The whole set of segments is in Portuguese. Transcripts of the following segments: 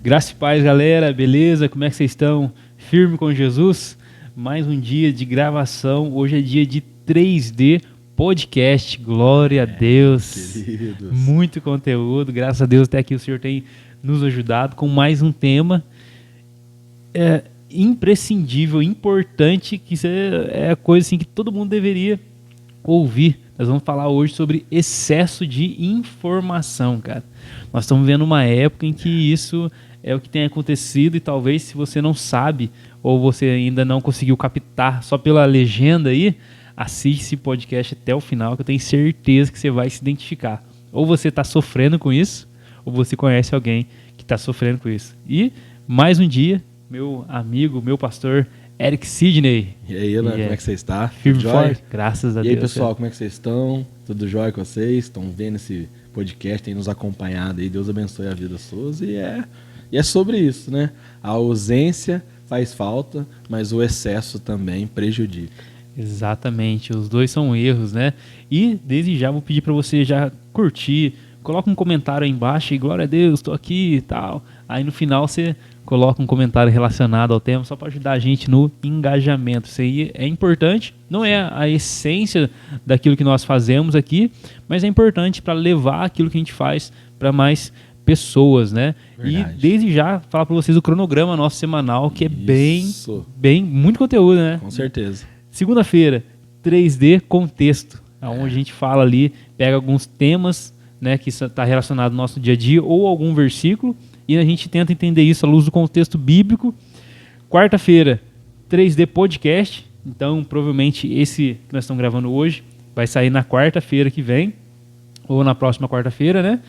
Graça e paz, galera, beleza? Como é que vocês estão? Firme com Jesus? Mais um dia de gravação, hoje é dia de 3D Podcast, glória a Deus. Queridos. Muito conteúdo, graças a Deus até aqui o Senhor tem nos ajudado com mais um tema imprescindível, importante, que isso é coisa assim que todo mundo deveria ouvir. Nós vamos falar hoje sobre excesso de informação, cara. Nós estamos vendo uma época em que isso é o que tem acontecido e talvez se você não sabe ou você ainda não conseguiu captar só pela legenda aí, assiste esse podcast até o final que eu tenho certeza que você vai se identificar. Ou você está sofrendo com isso ou você conhece alguém que está sofrendo com isso. E mais um dia, meu amigo, meu pastor Eric Sidney. E aí, Elan, como é que você está? Firme e forte? Graças a Deus. E aí, pessoal, como é que vocês estão? Tudo jóia com vocês? Estão vendo esse podcast, tem nos acompanhado aí? Deus abençoe a vida suas. E é sobre isso, né? A ausência faz falta, mas o excesso também prejudica. Exatamente, os dois são erros, né? E desde já vou pedir para você já curtir, coloca um comentário aí embaixo e glória a Deus, estou aqui e tal. Aí no final você coloca um comentário relacionado ao tema só para ajudar a gente no engajamento. Isso aí é importante, não é a essência daquilo que nós fazemos aqui, mas é importante para levar aquilo que a gente faz para mais pessoas, né? Verdade. E desde já falar para vocês o cronograma nosso semanal, que é bem muito conteúdo, né? Com certeza. Segunda-feira, 3D Contexto, onde a gente fala ali, pega alguns temas, né, que está relacionado ao nosso dia a dia ou algum versículo e a gente tenta entender isso à luz do contexto bíblico. Quarta-feira, 3D Podcast, então provavelmente esse que nós estamos gravando hoje vai sair na quarta-feira que vem ou na próxima quarta-feira, né?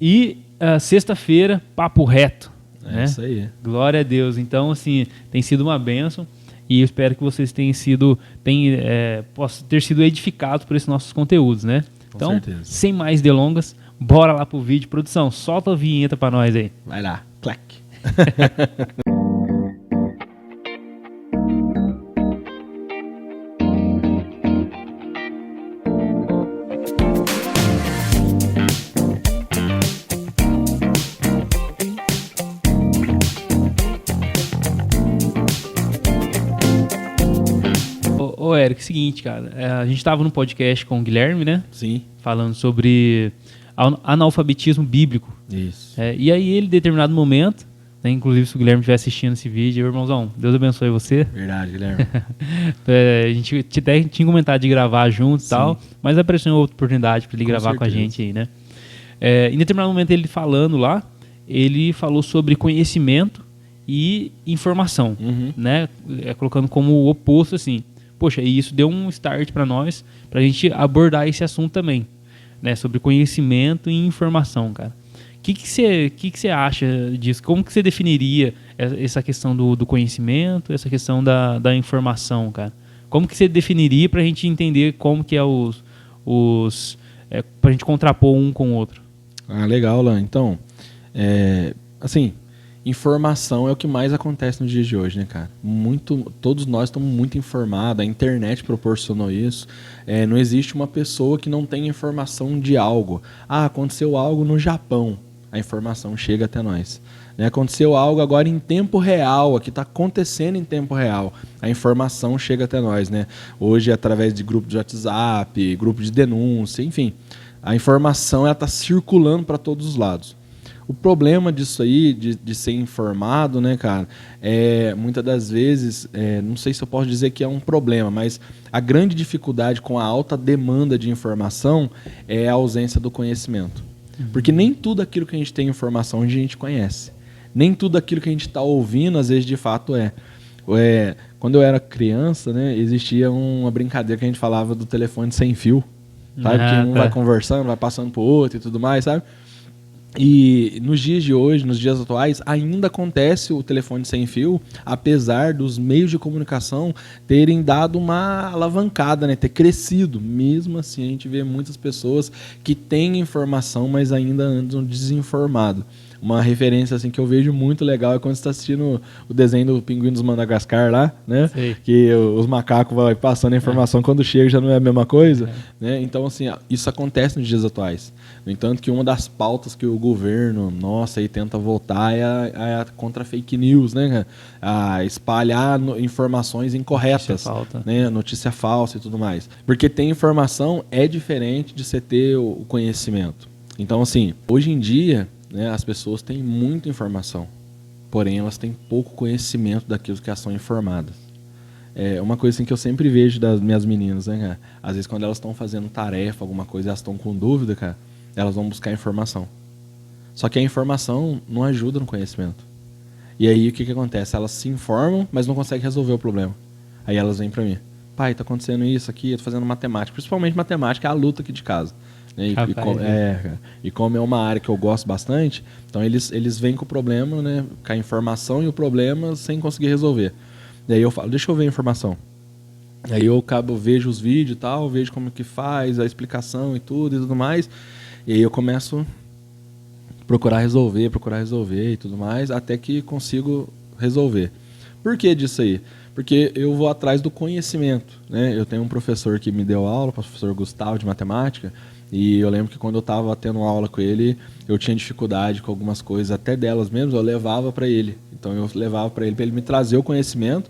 E sexta-feira, Papo Reto. Né? Isso aí. Glória a Deus. Então, assim, tem sido uma bênção. E eu espero que vocês possam ter sido edificados por esses nossos conteúdos, né? Então, sem mais delongas, bora lá pro vídeo. Produção, solta a vinheta pra nós aí. Vai lá, clac. Ô, Eric, seguinte, cara, a gente estava no podcast com o Guilherme, né? Sim. Falando sobre analfabetismo bíblico. Isso. E aí ele, em determinado momento, né, inclusive se o Guilherme estiver assistindo esse vídeo, irmãozão, Deus abençoe você. Verdade, Guilherme. A gente até tinha comentado de gravar junto e tal, mas apareceu outra oportunidade para ele gravar com a gente aí, né? Em determinado momento ele falando lá, ele falou sobre conhecimento e informação, né? Colocando como o oposto, assim. Poxa, e isso deu um start para nós, para a gente abordar esse assunto também, né? Sobre conhecimento e informação, cara. O que você acha disso? Como que você definiria essa questão do conhecimento, essa questão da informação, cara? Como que você definiria para a gente entender como que é para a gente contrapor um com o outro? Ah, legal, Lan. Então, assim, informação é o que mais acontece nos dias de hoje, né, cara? Todos nós estamos muito informados, a internet proporcionou isso. Não existe uma pessoa que não tenha informação de algo. Ah, aconteceu algo no Japão, a informação chega até nós. Né? Aconteceu algo agora em tempo real, aqui está acontecendo em tempo real, a informação chega até nós, né? Hoje, através de grupo de WhatsApp, grupo de denúncia, enfim, a informação está circulando para todos os lados. O problema disso aí, de ser informado, né, cara, muitas das vezes, não sei se eu posso dizer que é um problema, mas a grande dificuldade com a alta demanda de informação é a ausência do conhecimento. Porque nem tudo aquilo que a gente tem informação a gente conhece. Nem tudo aquilo que a gente está ouvindo, às vezes, de fato Quando eu era criança, né, existia uma brincadeira que a gente falava do telefone sem fio. Sabe? Que um vai conversando, vai passando pro outro e tudo mais, sabe? E nos dias de hoje, nos dias atuais, ainda acontece o telefone sem fio, apesar dos meios de comunicação terem dado uma alavancada, né? Ter crescido. Mesmo assim, a gente vê muitas pessoas que têm informação, mas ainda andam desinformadas. Uma referência assim que eu vejo muito legal é quando você está assistindo o desenho do Pinguim dos Madagascar lá, né? Sei. Que os macacos vão passando a informação, quando chega já não é a mesma coisa, né? Então, assim, isso acontece nos dias atuais. No entanto, que uma das pautas que o governo, aí tenta voltar é a contra fake news, né? A espalhar informações incorretas, né? Notícia falsa e tudo mais. Porque ter informação é diferente de você ter o conhecimento. Então, assim, hoje em dia, né, as pessoas têm muita informação, porém elas têm pouco conhecimento daquilo que elas são informadas. É uma coisa assim que eu sempre vejo das minhas meninas, né, cara? Às vezes quando elas estão fazendo tarefa, alguma coisa, elas estão com dúvida, cara, elas vão buscar informação. Só que a informação não ajuda no conhecimento. E aí o que acontece? Elas se informam, mas não conseguem resolver o problema. Aí elas vêm pra mim. Pai, tá acontecendo isso aqui, eu tô fazendo matemática. Principalmente matemática é a luta aqui de casa. E como é uma área que eu gosto bastante, então eles vêm com o problema, né, com a informação e o problema sem conseguir resolver. Daí eu falo, deixa eu ver a informação. Aí eu vejo os vídeos e tal, vejo como que faz, a explicação e tudo mais. E aí eu começo a procurar resolver e tudo mais, até que consigo resolver. Por que disso aí? Porque eu vou atrás do conhecimento, né? Eu tenho um professor que me deu aula, o professor Gustavo, de matemática, e eu lembro que quando eu estava tendo aula com ele, eu tinha dificuldade com algumas coisas, até delas mesmo, eu levava para ele. Então eu levava para ele me trazer o conhecimento,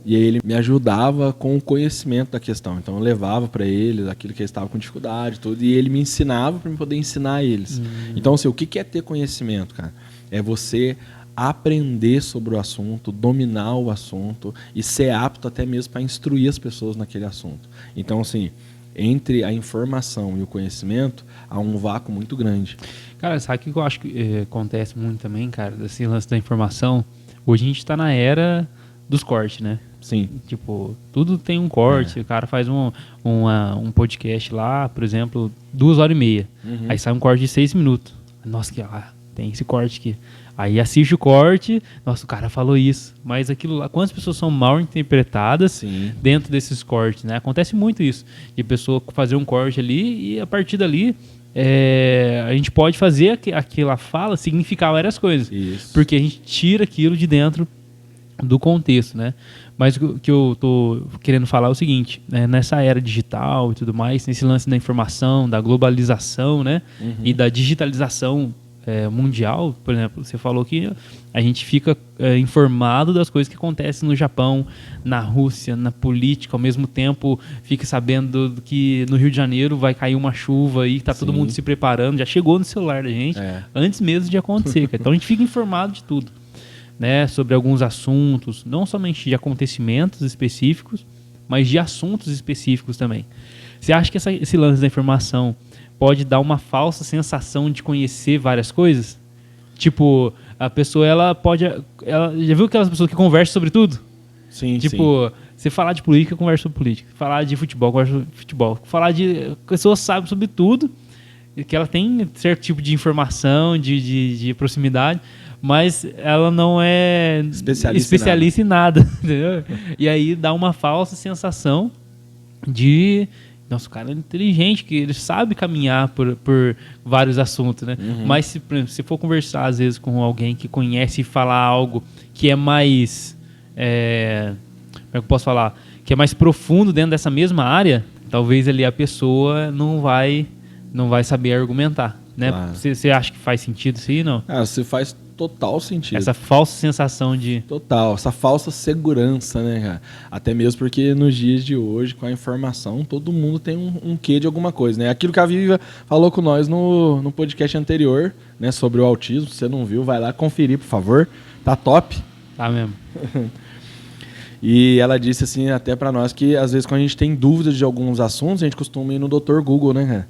e aí ele me ajudava com o conhecimento da questão. Então eu levava para eles aquilo que eles estavam com dificuldade, tudo, e ele me ensinava para eu poder ensinar a eles. Então, assim, o que é ter conhecimento, cara? É você aprender sobre o assunto, dominar o assunto e ser apto até mesmo para instruir as pessoas naquele assunto. Então, assim, entre a informação e o conhecimento, há um vácuo muito grande. Cara, sabe o que eu acho que acontece muito também, cara, desse lance da informação? Hoje a gente está na era dos cortes, né? Sim. Tipo, tudo tem um corte. O cara faz um podcast lá, por exemplo, 2h30. Aí sai um corte de 6 minutos. Nossa, tem esse corte aqui. Aí assiste o corte, nossa, o cara falou isso. Mas aquilo lá, quantas pessoas são mal interpretadas dentro desses cortes, né? Acontece muito isso. De pessoa fazer um corte ali e a partir dali a gente pode fazer aquela fala significar várias coisas. Isso. Porque a gente tira aquilo de dentro do contexto, né? Mas o que eu tô querendo falar é o seguinte, né? Nessa era digital e tudo mais, nesse lance da informação, da globalização, né? E da digitalização mundial, por exemplo, você falou que a gente fica informado das coisas que acontecem no Japão, na Rússia, na política, ao mesmo tempo fica sabendo que no Rio de Janeiro vai cair uma chuva e tá todo mundo se preparando, já chegou no celular da gente, antes mesmo de acontecer. Então a gente fica informado de tudo, né, sobre alguns assuntos, não somente de acontecimentos específicos, mas de assuntos específicos também. Você acha que esse lance da informação pode dar uma falsa sensação de conhecer várias coisas? Tipo, a pessoa, ela já viu aquelas pessoas que conversam sobre tudo? Sim, tipo, você falar de política, conversa sobre política. Falar de futebol, conversa sobre futebol. Falar de... A pessoa sabe sobre tudo, que ela tem certo tipo de informação, de proximidade, mas ela não é especialista em nada. Entendeu? E aí dá uma falsa sensação de... Nossa, o cara é inteligente, que ele sabe caminhar por vários assuntos, né? Mas se for conversar, às vezes, com alguém que conhece e falar algo que é mais... como é que eu posso falar? Que é mais profundo dentro dessa mesma área, talvez ali a pessoa não vai saber argumentar, né? Claro. Você acha que faz sentido isso aí, não? Você faz total sentido. Essa falsa sensação de... Total, essa falsa segurança, né, cara? Até mesmo porque nos dias de hoje, com a informação, todo mundo tem um quê de alguma coisa, né? Aquilo que a Vivi falou com nós no podcast anterior, né, sobre o autismo, se você não viu, vai lá conferir, por favor. Tá top. Tá mesmo. E ela disse assim, até pra nós, que às vezes quando a gente tem dúvidas de alguns assuntos, a gente costuma ir no Dr. Google, né, cara?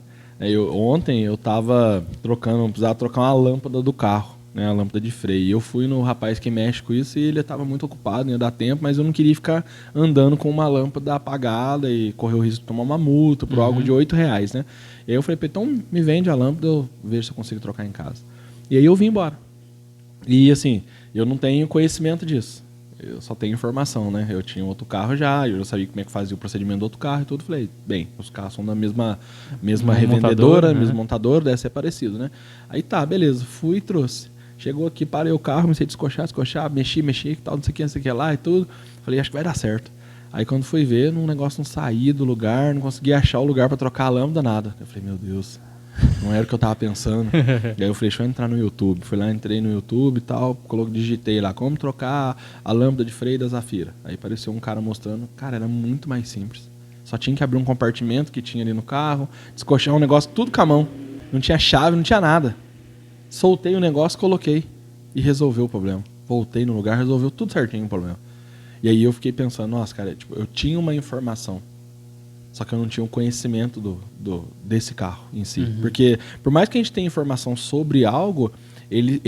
Ontem eu precisava trocar uma lâmpada do carro, né, a lâmpada de freio. E eu fui no rapaz que mexe com isso e ele estava muito ocupado, não ia dar tempo, mas eu não queria ficar andando com uma lâmpada apagada e correr o risco de tomar uma multa por algo de R$8, né? E aí eu falei, então me vende a lâmpada, eu vejo se eu consigo trocar em casa. E aí eu vim embora. E assim, eu não tenho conhecimento disso. Eu só tenho informação, né? Eu tinha outro carro já, eu já sabia como é que fazia o procedimento do outro carro e tudo. Falei, bem, os carros são da mesma revendedora, né? mesmo montador, deve ser parecido, né? Aí tá, beleza, fui e trouxe. Chegou aqui, parei o carro, comecei a descoxar, mexi e tal, não sei o que lá e tudo. Falei, acho que vai dar certo. Aí quando fui ver, um negócio não saía do lugar, não conseguia achar o lugar pra trocar a lâmpada, nada. Eu falei, meu Deus, não era o que eu tava pensando. E aí eu falei, deixa eu entrar no YouTube. Fui lá, entrei no YouTube e tal, digitei lá, como trocar a lâmpada de freio da Zafira. Aí apareceu um cara mostrando, cara, era muito mais simples. Só tinha que abrir um compartimento que tinha ali no carro, descoxar um negócio tudo com a mão. Não tinha chave, não tinha nada. Soltei o negócio, coloquei e resolveu o problema. Voltei no lugar, resolveu tudo certinho o problema. E aí eu fiquei pensando, nossa, cara, tipo, eu tinha uma informação, só que eu não tinha o conhecimento desse carro em si. Porque por mais que a gente tenha informação sobre algo, ele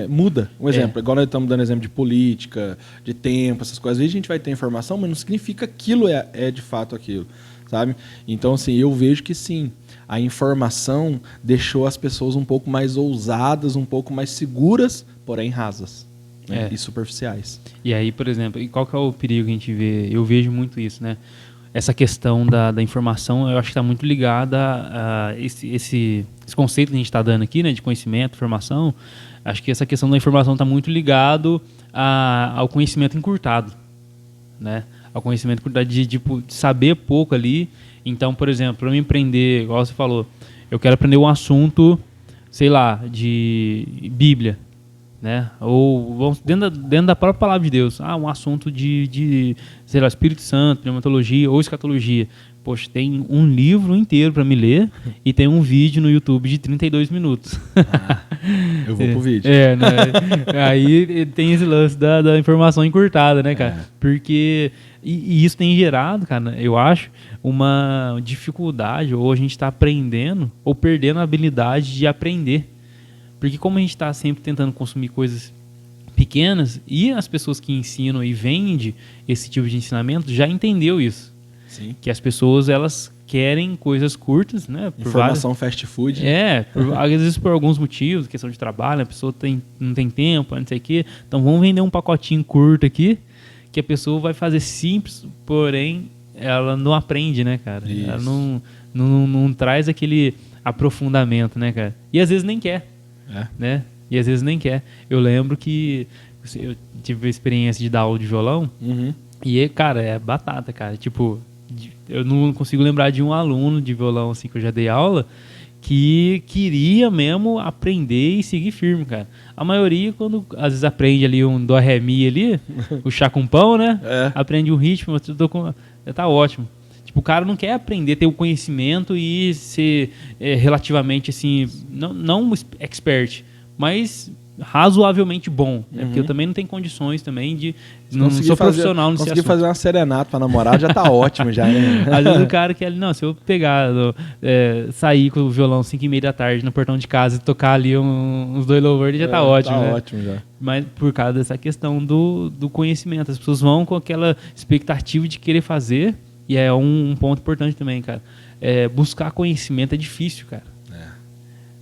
muda. Um exemplo, igual nós estamos dando exemplo de política, de tempo, essas coisas. Às vezes a gente vai ter informação, mas não significa que aquilo é de fato aquilo, sabe? Então, assim, eu vejo que sim, a informação deixou as pessoas um pouco mais ousadas, um pouco mais seguras, porém rasas. Né? E superficiais. E aí, por exemplo, e qual que é o perigo que a gente vê? Eu vejo muito isso, né? Essa questão da informação, eu acho que está muito ligada a esse conceito que a gente está dando aqui, né? De conhecimento, informação. Acho que essa questão da informação está muito ligado ao conhecimento encurtado, né? Ao conhecimento encurtado de saber pouco ali. Então, por exemplo, para me empreender, igual você falou, eu quero aprender um assunto, sei lá, de Bíblia. Né? Ou dentro da própria palavra de Deus, um assunto de sei lá, Espírito Santo, pneumatologia ou escatologia. Poxa, tem um livro inteiro para me ler e tem um vídeo no YouTube de 32 minutos. Eu vou pro vídeo. Né? Aí tem esse lance da informação encurtada, né, cara? Porque e isso tem gerado, cara, eu acho, uma dificuldade, ou a gente está aprendendo ou perdendo a habilidade de aprender. Porque como a gente está sempre tentando consumir coisas pequenas, e as pessoas que ensinam e vendem esse tipo de ensinamento já entendeu isso. Sim. Que as pessoas, elas querem coisas curtas, né? Informação fast food. Às vezes por alguns motivos, questão de trabalho, a pessoa não tem tempo, não sei o quê. Então vamos vender um pacotinho curto aqui, que a pessoa vai fazer simples, porém ela não aprende, né, cara? Isso. Ela não traz aquele aprofundamento, né, cara? E às vezes nem quer. Né? E às vezes nem quer. Eu lembro que eu tive a experiência de dar aula de violão e, cara, é batata, cara. Tipo, eu não consigo lembrar de um aluno de violão assim que eu já dei aula que queria mesmo aprender e seguir firme, cara. A maioria, quando às vezes aprende ali um dó, ré, mi ali, o chá com pão, né? Aprende um ritmo, tá ótimo. O cara não quer aprender, ter o conhecimento e ser relativamente assim, não expert, mas razoavelmente bom. Né? Porque eu também não tenho condições também de... Não sou profissional nesse assunto. Conseguir fazer uma serenata pra namorar já tá ótimo já, né? Às vezes o cara quer... Não, se eu pegar, sair com o violão 5h30 da tarde no portão de casa e tocar ali uns 2 louvores, já tá ótimo, né? Tá ótimo já. Mas por causa dessa questão do conhecimento. As pessoas vão com aquela expectativa de querer fazer. E é um ponto importante também, cara. Buscar conhecimento é difícil, cara.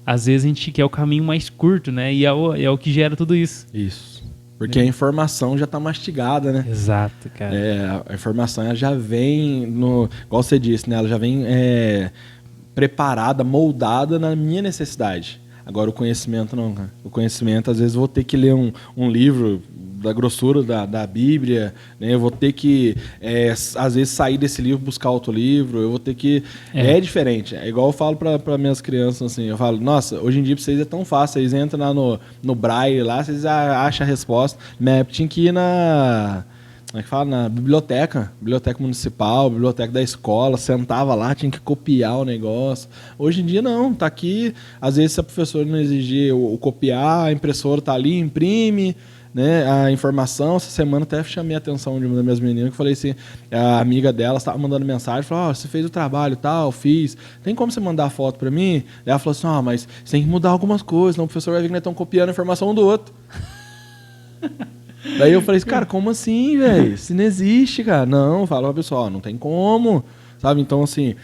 Às vezes a gente quer o caminho mais curto, né? E é o que gera tudo isso. Isso. Porque a informação já está mastigada, né? Exato, cara. A informação ela já vem, igual você disse, né? Ela já vem preparada, moldada na minha necessidade. Agora o conhecimento não, cara. O conhecimento, às vezes, eu vou ter que ler um livro da grossura da Bíblia, né? Eu vou ter que, às vezes, sair desse livro, buscar outro livro, eu vou ter que... É diferente. É igual eu falo para minhas crianças, assim, eu falo, nossa, hoje em dia para vocês é tão fácil, vocês entram lá no Braille, lá, vocês acham a resposta. Na época tinha que ir como é que fala? Na biblioteca municipal, biblioteca da escola, sentava lá, tinha que copiar o negócio. Hoje em dia não, tá aqui, às vezes se a professora não exigir o copiar, a impressora tá ali, imprime, né, a informação. Essa semana até chamei a atenção de uma das minhas meninas, que falei assim, a amiga dela estava mandando mensagem, falou, você fez o trabalho e tal, fiz, tem como você mandar a foto para mim? E ela falou assim, mas você tem que mudar algumas coisas, senão o professor vai ver que nós estamos copiando a informação um do outro. Daí eu falei assim, cara, como assim, velho? Isso não existe, cara. Não, fala pra pessoal, não tem como, sabe? Então, assim,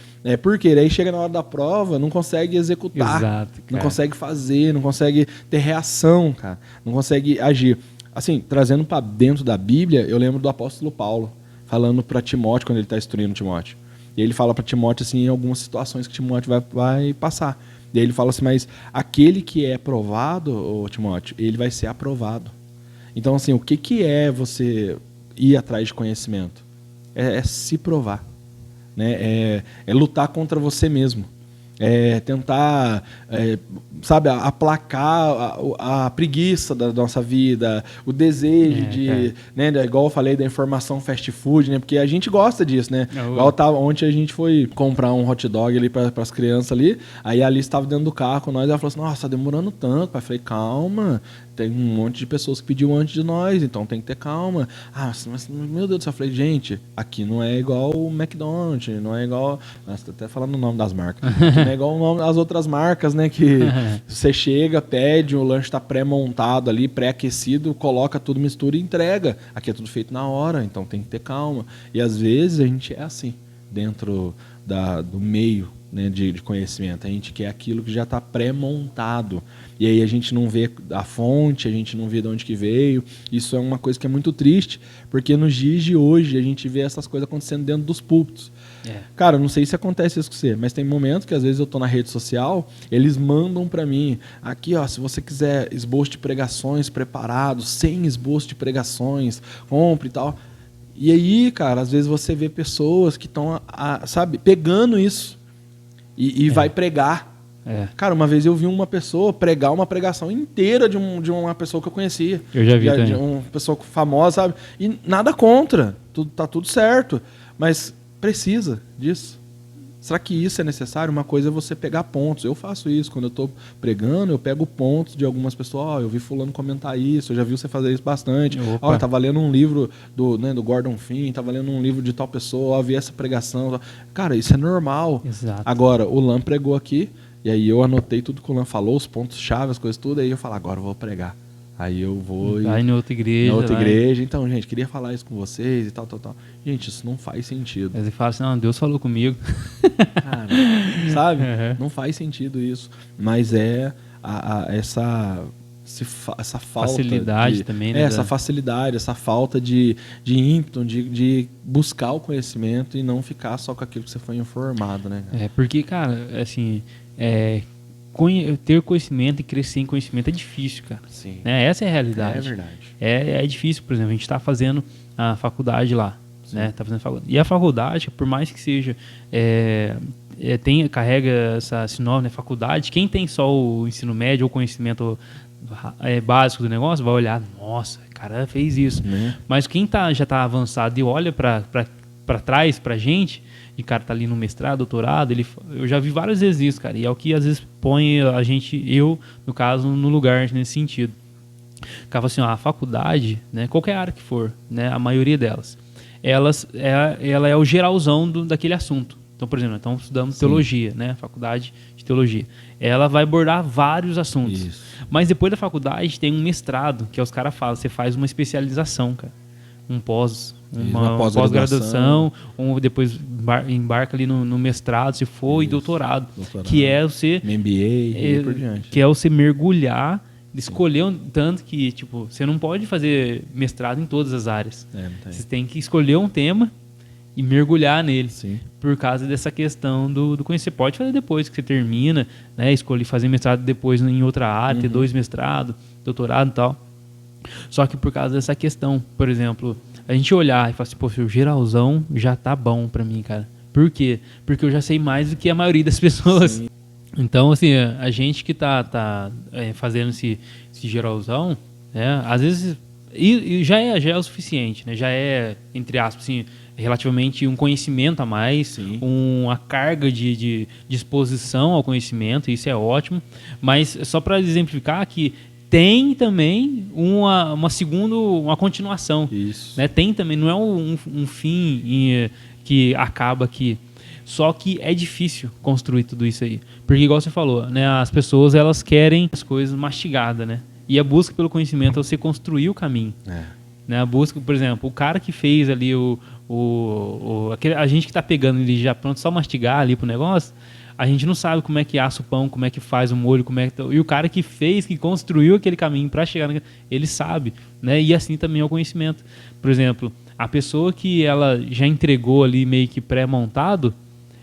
por quê? Daí chega na hora da prova, não consegue executar. Exato, cara. Não consegue fazer, não consegue ter reação, cara. Não consegue agir. Assim, trazendo para dentro da Bíblia, eu lembro do apóstolo Paulo, falando para Timóteo, quando ele está instruindo Timóteo. E ele fala para Timóteo, assim, em algumas situações que Timóteo vai passar. E aí ele fala assim, mas aquele que é provado, ô Timóteo, ele vai ser aprovado. Então, assim, o que é você ir atrás de conhecimento? É se provar, né? É lutar contra você mesmo. É tentar, sabe, aplacar a preguiça da nossa vida, o desejo né, igual eu falei da informação fast food, né, porque a gente gosta disso, né? Igual ontem a gente foi comprar um hot dog ali para as crianças ali, aí a Alice estava dentro do carro com nós, ela falou assim, nossa, tá demorando tanto, pai. Eu falei, calma, tem um monte de pessoas que pediu antes de nós, então tem que ter calma. Mas meu Deus do céu, eu falei, gente, aqui não é igual o McDonald's, não é igual, nossa, tô até falando o nome das marcas, aqui não é igual o nome das outras marcas, né? Que você chega, pede, o lanche tá pré-montado ali, pré-aquecido, coloca tudo, mistura e entrega. Aqui é tudo feito na hora, então tem que ter calma. E às vezes a gente é assim, dentro do meio, né, de conhecimento. A gente quer aquilo que já está pré-montado. E aí a gente não vê a fonte, a gente não vê de onde que veio. Isso é uma coisa que é muito triste, porque nos dias de hoje a gente vê essas coisas acontecendo dentro dos púlpitos. Cara, eu não sei se acontece isso com você, mas tem momentos que às vezes eu tô na rede social, eles mandam para mim, aqui ó, se você quiser esboço de pregações preparados, 100 esboços de pregações, compre e tal. E aí, cara, às vezes você vê pessoas que estão, sabe, pegando isso e vai pregar. Cara, uma vez eu vi uma pessoa pregar uma pregação inteira de uma pessoa que eu conhecia. Eu já vi também. De uma pessoa famosa, sabe? E nada contra, tá tudo certo, mas precisa disso. Será que isso é necessário? Uma coisa é você pegar pontos. Eu faço isso. Quando eu estou pregando, eu pego pontos de algumas pessoas. Eu vi fulano comentar isso, eu já vi você fazer isso bastante. Eu estava lendo um livro do Gordon Finn, estava lendo um livro de tal pessoa, eu vi essa pregação. Cara, isso é normal. Exato. Agora, o Lan pregou aqui, e aí eu anotei tudo que o Lan falou, os pontos-chave, as coisas tudo, aí eu falo, agora eu vou pregar. Aí eu vou... Vai em outra igreja. Na outra igreja. Então, gente, queria falar isso com vocês e tal. Gente, isso não faz sentido. Mas ele fala assim, não, Deus falou comigo. Cara, sabe? Não faz sentido isso. Mas essa falta... Facilidade também, né? Essa facilidade, essa falta de ímpeto, de buscar o conhecimento e não ficar só com aquilo que você foi informado, né? Porque, cara, assim... ter conhecimento e crescer em conhecimento é difícil, cara. Sim. Né? Essa é a realidade. É verdade. É difícil, por exemplo, a gente está fazendo a faculdade lá. Né? Tá fazendo faculdade. E a faculdade, por mais que seja... carrega esse nome, né? Faculdade. Quem tem só o ensino médio ou conhecimento básico do negócio vai olhar, nossa, o cara fez isso. Mas quem já está avançado e olha para trás, pra gente... E o cara tá ali no mestrado, doutorado, eu já vi várias vezes isso, cara. E é o que às vezes põe a gente, no caso, no lugar nesse sentido. O cara fala assim, a faculdade, né, qualquer área que for, né, a maioria delas, ela é o geralzão daquele assunto. Então, por exemplo, nós estamos estudando teologia, né, faculdade de teologia. Ela vai abordar vários assuntos. Isso. Mas depois da faculdade tem um mestrado, que os caras falam, você faz uma especialização, cara. Uma pós-graduação, depois embarca ali no mestrado, se for, e doutorado, que é você... MBA e por diante. Que é você mergulhar, escolher tanto que, tipo, você não pode fazer mestrado em todas as áreas. Você tem que escolher um tema e mergulhar nele. Sim. Por causa dessa questão do conhecer. Você pode fazer depois que você termina, né? Escolher fazer mestrado depois em outra área, ter 2 mestrados, doutorado e tal. Só que por causa dessa questão, por exemplo, a gente olhar e falar assim, poxa, o geralzão já tá bom pra mim, cara. Por quê? Porque eu já sei mais do que a maioria das pessoas. Sim. Então, assim, a gente que tá fazendo esse geralzão, né, às vezes, e já é o suficiente, né? Já é, entre aspas, assim, relativamente um conhecimento a mais, uma carga de exposição ao conhecimento, isso é ótimo. Mas só para exemplificar que tem também uma continuação. Isso. Né? Tem também, não é um fim que acaba aqui. Só que é difícil construir tudo isso aí. Porque, igual você falou, né, as pessoas elas querem as coisas mastigadas, né? E a busca pelo conhecimento é você construir o caminho. Né? A busca, por exemplo, o cara que fez ali a gente que está pegando ele já pronto, só mastigar ali pro negócio, a gente não sabe como é que assa o pão, como é que faz o molho, e o cara que fez, que construiu aquele caminho para chegar ele sabe, né? E assim também é o conhecimento. Por exemplo, a pessoa que ela já entregou ali meio que pré-montado,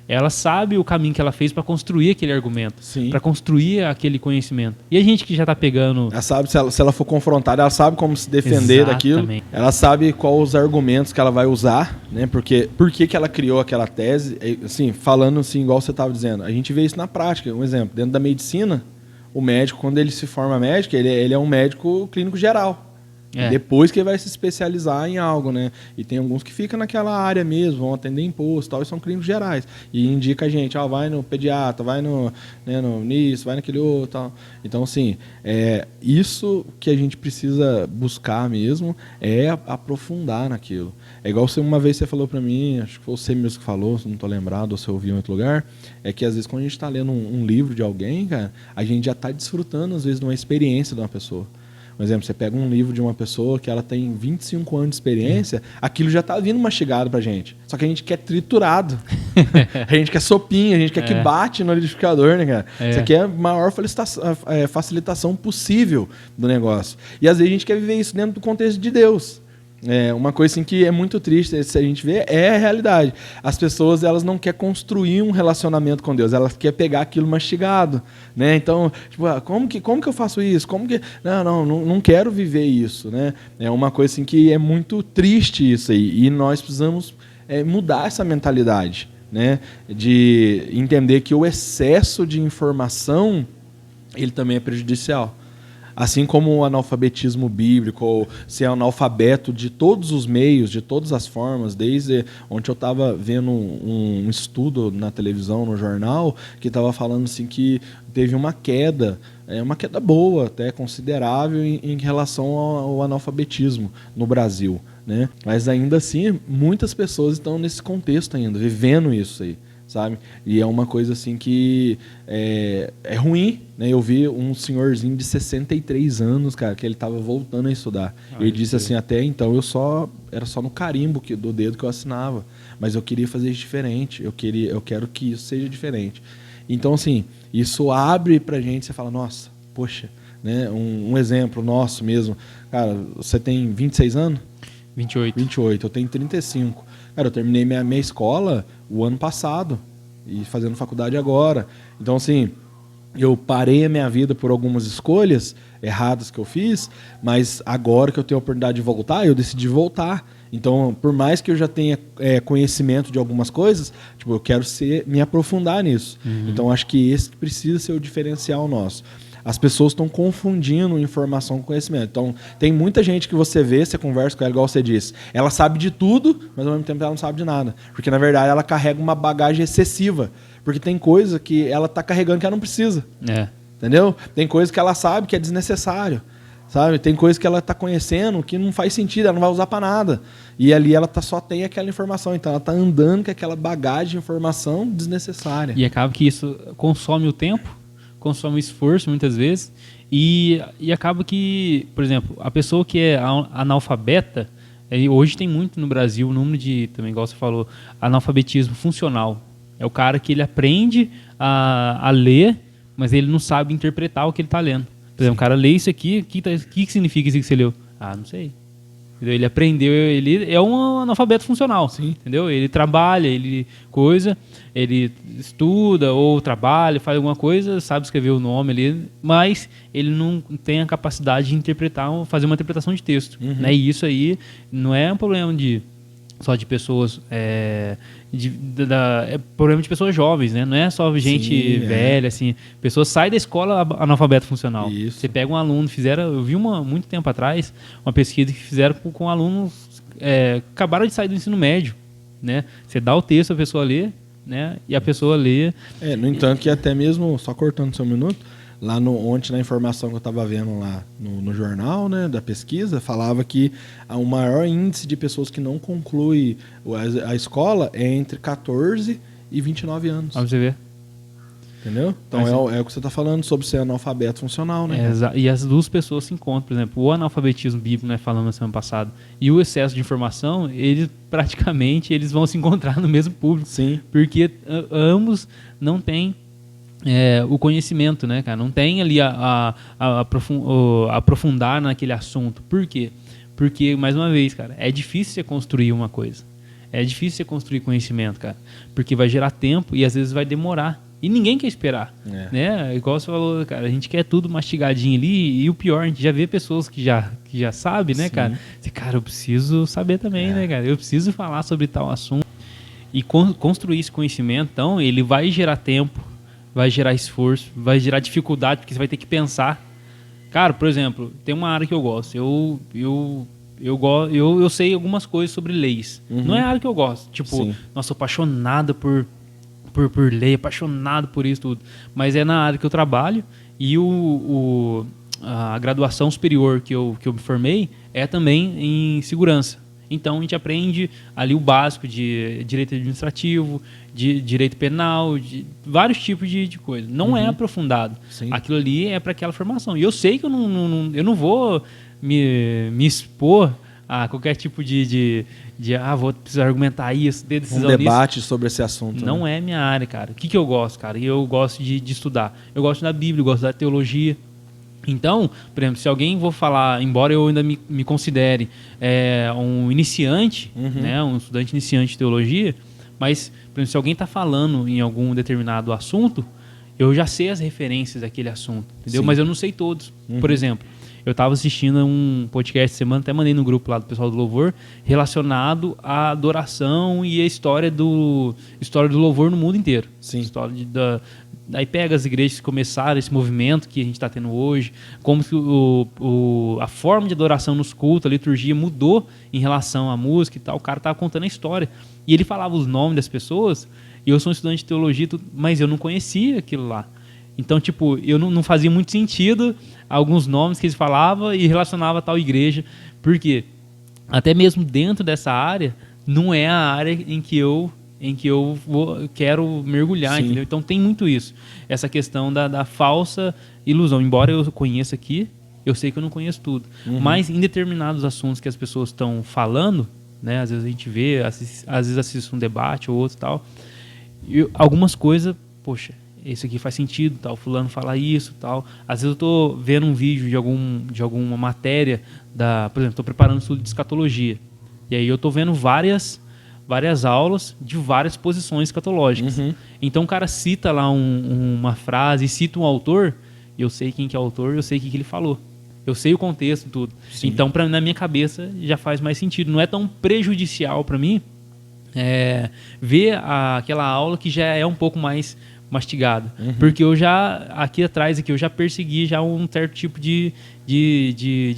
ela sabe o caminho que ela fez para construir aquele argumento, para construir aquele conhecimento. E a gente que já está pegando... Ela sabe, se ela for confrontada, ela sabe como se defender daquilo. Ela sabe quais os argumentos que ela vai usar, né? Porque por que ela criou aquela tese. Assim, falando assim, igual você estava dizendo, a gente vê isso na prática. Um exemplo, dentro da medicina, o médico, quando ele se forma médico, ele é um médico clínico geral. Depois que ele vai se especializar em algo, né? E tem alguns que ficam naquela área mesmo, vão atender imposto, tal, e são clínicos gerais. E indica a gente, vai no pediatra, vai nisso, vai naquele outro, tal. Então, assim, isso que a gente precisa buscar mesmo é aprofundar naquilo. É igual uma vez você falou pra mim, acho que foi você mesmo que falou, se não tô lembrado, ou se eu ouvi em outro lugar, é que às vezes quando a gente tá lendo um livro de alguém, cara, a gente já tá desfrutando, às vezes, de uma experiência de uma pessoa. Por exemplo, você pega um livro de uma pessoa que ela tem 25 anos de experiência, aquilo já está vindo mastigado pra gente. Só que a gente quer triturado. A gente quer sopinha, a gente quer que bate no liquidificador, né, cara? Isso aqui é a maior facilitação possível do negócio. E às vezes a gente quer viver isso dentro do contexto de Deus. Uma coisa assim que é muito triste, se a gente vê, é a realidade. As pessoas, elas não querem construir um relacionamento com Deus, elas querem pegar aquilo mastigado, né? Então, tipo, como que eu faço isso? Não quero viver isso, né? É uma coisa assim que é muito triste isso aí, e nós precisamos mudar essa mentalidade, né? De entender que o excesso de informação, ele também é prejudicial. Assim como o analfabetismo bíblico, ou ser analfabeto de todos os meios, de todas as formas, desde onde eu estava vendo um estudo na televisão, no jornal, que estava falando assim que teve uma queda boa, até considerável, em relação ao analfabetismo no Brasil, né? Mas ainda assim, muitas pessoas estão nesse contexto ainda, vivendo isso aí. Sabe? E é uma coisa assim que é ruim, né? Eu vi um senhorzinho de 63 anos, cara, que ele estava voltando a estudar. Ele disse assim, até então era só no carimbo do dedo que eu assinava, mas eu queria fazer isso diferente, eu quero que isso seja diferente. Então, assim, isso abre pra gente, você fala, nossa, poxa, né? Um exemplo nosso mesmo. Cara, você tem 26 anos? 28, eu tenho 35. Cara, eu terminei minha escola o ano passado e fazendo faculdade agora. Então, assim, eu parei a minha vida por algumas escolhas erradas que eu fiz, mas agora que eu tenho a oportunidade de voltar, eu decidi voltar. Então, por mais que eu já tenha conhecimento de algumas coisas, tipo, eu quero me aprofundar nisso. Então, acho que esse precisa ser o diferencial nosso. As pessoas estão confundindo informação com conhecimento. Então, tem muita gente que você vê, você conversa com ela, igual você disse. Ela sabe de tudo, mas ao mesmo tempo ela não sabe de nada. Porque, na verdade, ela carrega uma bagagem excessiva. Porque tem coisa que ela está carregando que ela não precisa. Entendeu? Tem coisa que ela sabe que é desnecessário. Sabe? Tem coisa que ela está conhecendo que não faz sentido, ela não vai usar para nada. E ali ela só tem aquela informação. Então, ela está andando com aquela bagagem de informação desnecessária. E acaba que isso consome o tempo, consome esforço muitas vezes e acaba que, por exemplo, a pessoa que é analfabeta, hoje tem muito no Brasil o número de, também igual você falou, analfabetismo funcional. É o cara que ele aprende a ler, mas ele não sabe interpretar o que ele está lendo. Por exemplo, o cara lê isso aqui, o que significa isso que você leu? Não sei. Ele aprendeu, ele é um analfabeto funcional, entendeu? Ele trabalha, ele estuda ou trabalha, faz alguma coisa, sabe escrever o nome ali, mas ele não tem a capacidade de interpretar, fazer uma interpretação de texto. Né? E isso aí não é um problema só de pessoas, é problema de pessoas jovens, né? Não é só gente velha, assim. Pessoas saem da escola analfabeto funcional. Isso. Você pega um aluno, eu vi muito tempo atrás, uma pesquisa que fizeram com alunos que acabaram de sair do ensino médio, né? Você dá o texto, a pessoa lê, né? E a pessoa lê. No entanto, que até mesmo, só cortando seu minuto, lá ontem na informação que eu estava vendo lá no jornal, né, da pesquisa, falava que o maior índice de pessoas que não conclui a escola é entre 14 e 29 anos. Pra você ver. Entendeu? Então é o que você está falando sobre ser analfabeto funcional, né? E as duas pessoas se encontram, por exemplo, o analfabetismo bíblico, né, falando na semana passada, e o excesso de informação, eles vão se encontrar no mesmo público. Sim. Porque ambos não têm o conhecimento, né, cara? Não tem ali aprofundar naquele assunto. Por quê? Porque, mais uma vez, cara, é difícil você construir uma coisa. É difícil você construir conhecimento, cara, porque vai gerar tempo e às vezes vai demorar. E ninguém quer esperar, né? Igual você falou, cara, a gente quer tudo mastigadinho ali e o pior, a gente já vê pessoas que já sabem, né, cara? Cara, eu preciso saber também, né, cara? Eu preciso falar sobre tal assunto. E construir esse conhecimento, então, ele vai gerar tempo, vai gerar esforço, vai gerar dificuldade, porque você vai ter que pensar. Cara, por exemplo, tem uma área que eu gosto. Eu sei algumas coisas sobre leis. Não é a área que eu gosto. Tipo, nossa, sou apaixonado por lei, apaixonado por isso tudo. Mas é na área que eu trabalho e a graduação superior que eu me formei é também em segurança. Então a gente aprende ali o básico de direito administrativo, de direito penal, de vários tipos de coisa. Não é aprofundado. Aquilo ali é para aquela formação. E eu sei que eu não vou me expor a qualquer tipo vou precisar argumentar isso, ter decisão nisso. Debate sobre esse assunto. Não é minha área, cara. O que eu gosto, cara? Eu gosto de estudar. Eu gosto da Bíblia, eu gosto da teologia. Então, por exemplo, se alguém vou falar, embora eu ainda me considere um iniciante, né, um estudante iniciante de teologia, mas, por exemplo, se alguém está falando em algum determinado assunto, eu já sei as referências daquele assunto, entendeu? Mas eu não sei todos. Por exemplo, eu estava assistindo um podcast essa semana, até mandei no grupo lá do pessoal do Louvor, relacionado à adoração e a história do louvor no mundo inteiro. História Aí pega as igrejas que começaram esse movimento que a gente está tendo hoje, como que a forma de adoração nos cultos, a liturgia mudou em relação à música e tal. O cara estava contando a história. E ele falava os nomes das pessoas, e eu sou um estudante de teologia, mas eu não conhecia aquilo lá. Então, tipo, eu não fazia muito sentido alguns nomes que eles falavam e relacionava a tal igreja. Por quê? Até mesmo dentro dessa área, não é a área em que eu quero mergulhar, entendeu? Então tem muito isso. Essa questão da falsa ilusão. Embora eu conheça aqui, eu sei que eu não conheço tudo. Mas em determinados assuntos que as pessoas estão falando, né? Às vezes a gente vê, às vezes assiste um debate ou outro e tal. E algumas coisas, poxa, isso aqui faz sentido, tal, fulano fala isso, tal. Às vezes eu estou vendo um vídeo de alguma matéria, por exemplo, estou preparando um estudo de escatologia. E aí eu estou vendo várias aulas de várias posições escatológicas. Então o cara cita lá uma frase, cita um autor, e eu sei quem que é o autor, eu sei o que ele falou. Eu sei o contexto, tudo. Então, na minha cabeça, já faz mais sentido. Não é tão prejudicial para mim ver aquela aula que já é um pouco mais mastigada. Porque eu já, aqui atrás, eu já persegui já um certo tipo de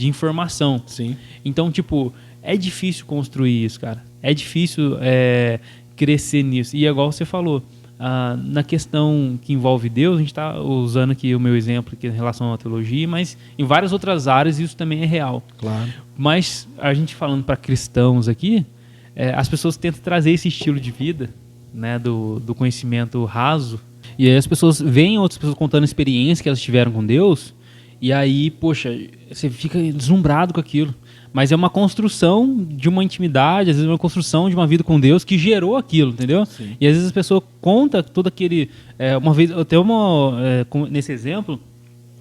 informação. Então, tipo, é difícil construir isso, cara. É difícil crescer nisso. E igual você falou, na questão que envolve Deus, a gente está usando aqui o meu exemplo aqui em relação à teologia, mas em várias outras áreas isso também é real. Claro. Mas a gente falando para cristãos aqui, as pessoas tentam trazer esse estilo de vida, né, do conhecimento raso, e aí as pessoas veem outras pessoas contando experiências que elas tiveram com Deus, e aí, poxa, você fica deslumbrado com aquilo. Mas é uma construção de uma intimidade, às vezes uma construção de uma vida com Deus que gerou aquilo, entendeu? E às vezes a pessoa conta todo aquele... uma vez, até nesse exemplo,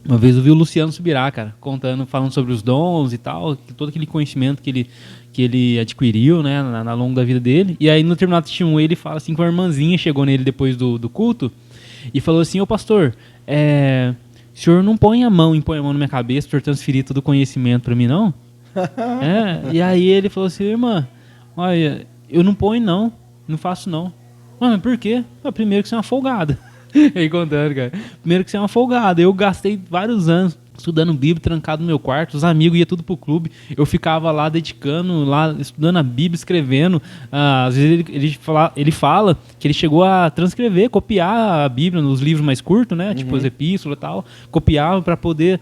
uma vez eu vi o Luciano Subirá, cara, falando sobre os dons e tal, todo aquele conhecimento que ele adquiriu, né, ao longo da vida dele. E aí no determinado testemunho ele fala assim que uma irmãzinha chegou nele depois do culto e falou assim: ô pastor, o senhor não põe a mão na minha cabeça para transferir todo o conhecimento para mim, não? E aí ele falou assim: irmã, olha, eu não ponho não faço não. Mas por quê? Primeiro que você é uma folgada. Aí contando, cara. Primeiro que você é uma folgada. Eu gastei vários anos estudando Bíblia, trancado no meu quarto, os amigos iam tudo pro clube, eu ficava lá dedicando, lá estudando a Bíblia, escrevendo. Às vezes ele fala que ele chegou a transcrever, copiar a Bíblia nos livros mais curtos, né? Tipo as epístolas e tal, copiava para poder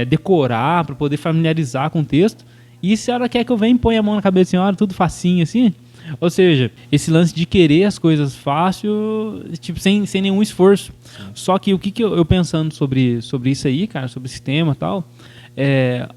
decorar, para poder familiarizar com o texto. E se a senhora quer que eu venha e ponha a mão na cabeça da senhora, tudo facinho assim? Ou seja, esse lance de querer as coisas fácil, tipo, sem nenhum esforço. Só que o que eu pensando sobre isso aí, cara, sobre esse tema e tal,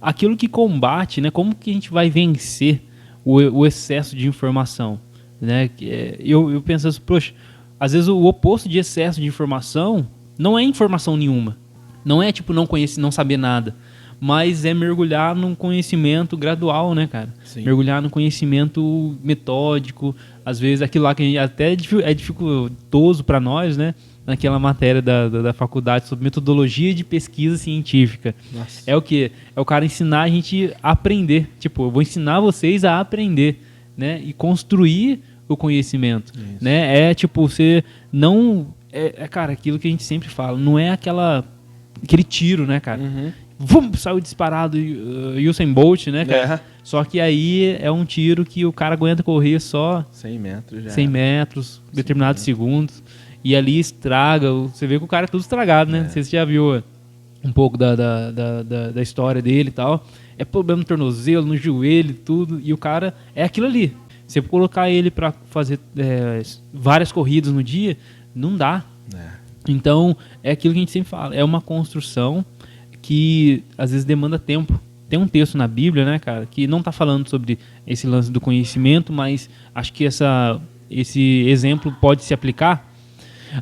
aquilo que combate, né, como que a gente vai vencer o excesso de informação, né? Eu penso assim, poxa, às vezes o oposto de excesso de informação não é informação nenhuma. Não é tipo não conhecer, não saber nada. mas é mergulhar num conhecimento gradual, né, cara? Sim. Mergulhar num conhecimento metódico, às vezes aquilo lá que a gente até é dificultoso para nós, né? Naquela matéria da faculdade sobre metodologia de pesquisa científica. Nossa. É o quê? É o cara ensinar a gente a aprender. Tipo, eu vou ensinar vocês a aprender, né? E construir o conhecimento, né? É tipo, você não... cara, aquilo que a gente sempre fala, não é aquele tiro, né, cara? Saiu disparado Usain Bolt, né, cara? Só que aí é um tiro que o cara aguenta correr só 100 metros já. 100 metros, determinados segundos. E ali estraga, você vê que o cara é tudo estragado, né? Você já viu um pouco da história dele e tal. É problema no tornozelo, no joelho, tudo. E o cara é aquilo ali. Você colocar ele para fazer várias corridas no dia, não dá. Então, é aquilo que a gente sempre fala. É uma construção que às vezes demanda tempo. Tem um texto na Bíblia, né, cara, que não está falando sobre esse lance do conhecimento, mas acho que esse exemplo pode se aplicar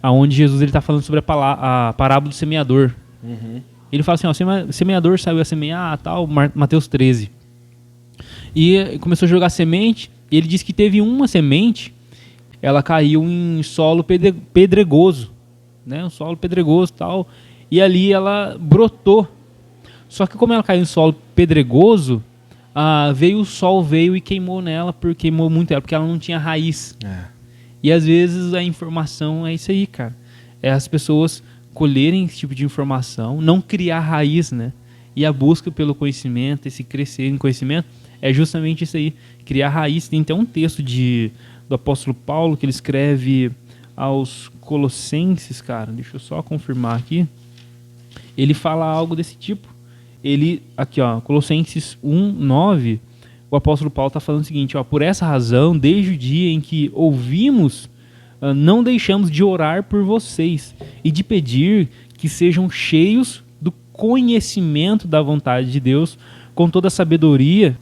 aonde Jesus está falando sobre a parábola do semeador. Ele fala assim, ó, o semeador saiu a semear, tal, Mateus 13. E começou a jogar semente, e ele disse que teve uma semente, ela caiu em solo pedregoso, né, um solo pedregoso e tal, e ali ela brotou. Só que como ela caiu em solo pedregoso, o sol veio e queimou muito ela, porque ela não tinha raiz. E às vezes a informação é isso aí, cara. É as pessoas colherem esse tipo de informação, não criar raiz, né? E a busca pelo conhecimento, esse crescer em conhecimento, é justamente isso aí, criar raiz. Tem até um texto do apóstolo Paulo que ele escreve aos Colossenses, cara. Deixa eu só confirmar aqui. Ele fala algo desse tipo. Aqui, ó, Colossenses 1:9, o apóstolo Paulo está falando o seguinte, ó, por essa razão, desde o dia em que ouvimos, não deixamos de orar por vocês e de pedir que sejam cheios do conhecimento da vontade de Deus, com toda a sabedoria